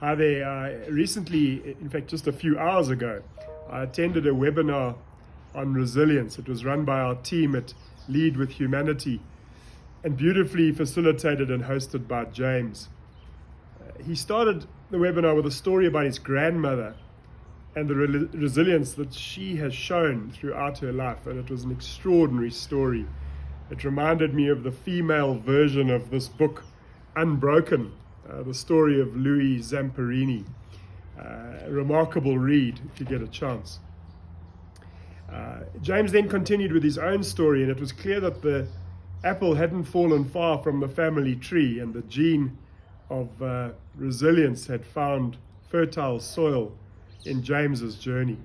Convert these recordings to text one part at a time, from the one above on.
Hi there. Recently, in fact, just a few hours ago, I attended a webinar on resilience. It was run by our team at Lead with Humanity and beautifully facilitated and hosted by James. He started the webinar with a story about his grandmother and the resilience that she has shown throughout her life, and it was an extraordinary story. It reminded me of the female version of this book, Unbroken, the story of Louis Zamperini. A remarkable read if you get a chance. James then continued with his own story, and it was clear that the apple hadn't fallen far from the family tree, and the gene of resilience had found fertile soil in James's journey.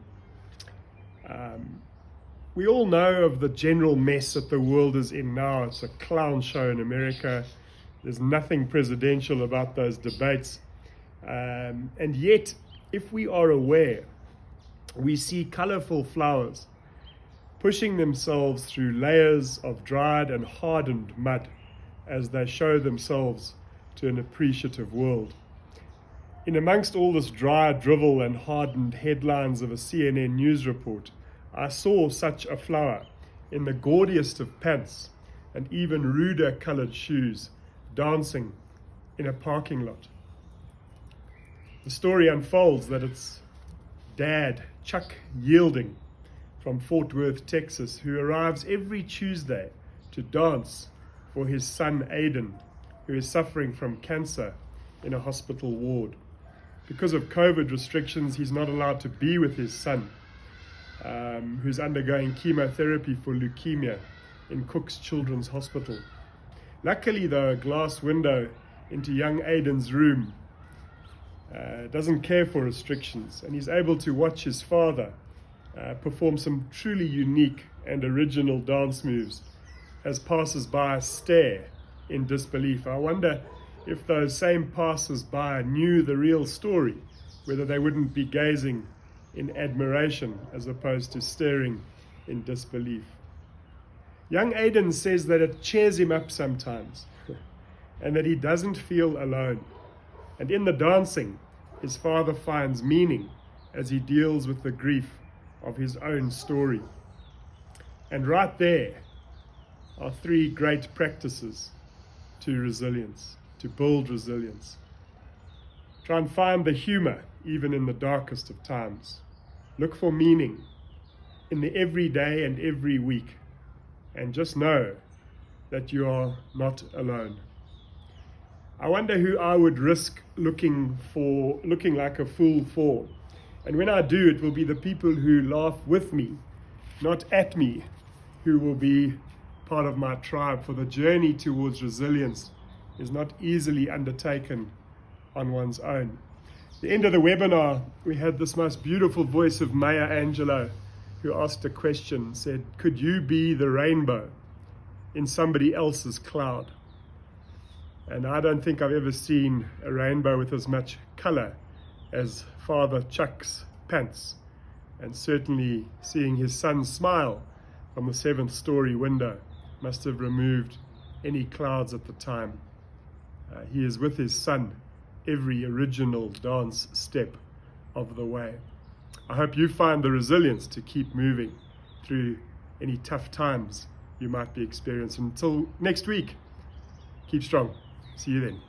We all know of the general mess that the world is in now. It's a clown show in America. There's nothing presidential about those debates. And yet, if we are aware, we see colorful flowers pushing themselves through layers of dried and hardened mud as they show themselves to an appreciative world. In amongst all this dry drivel and hardened headlines of a CNN news report, I saw such a flower in the gaudiest of pants and even ruder colored shoes, dancing in a parking lot. The story unfolds that it's Dad, Chuck Yielding, from Fort Worth, Texas, who arrives every Tuesday to dance for his son Aiden, who is suffering from cancer in a hospital ward. Because of COVID restrictions, he's not allowed to be with his son, who's undergoing chemotherapy for leukemia in Cook's Children's Hospital. Luckily, though, a glass window into young Aiden's room doesn't care for restrictions, and he's able to watch his father perform some truly unique and original dance moves as passers-by stare in disbelief. I wonder if those same passers-by knew the real story, whether they wouldn't be gazing in admiration as opposed to staring in disbelief. Young Aiden says that it cheers him up sometimes and that he doesn't feel alone. And in the dancing, his father finds meaning as he deals with the grief of his own story. And right there are three great practices to resilience, to build resilience. Try and find the humor even in the darkest of times. Look for meaning in the everyday and every week. And just know that you are not alone. I wonder who I would risk looking like a fool for. And when I do, it will be the people who laugh with me, not at me, who will be part of my tribe. For the journey towards resilience is not easily undertaken on one's own. At the end of the webinar, we had this most beautiful voice of Maya Angelou, who asked a question, said, could you be the rainbow in somebody else's cloud? And I don't think I've ever seen a rainbow with as much color as Father Chuck's pants, and certainly seeing his son smile from the 7th story window must have removed any clouds at the time. He is with his son every original dance step of the way. I hope you find the resilience to keep moving through any tough times you might be experiencing. Until next week, keep strong. See you then.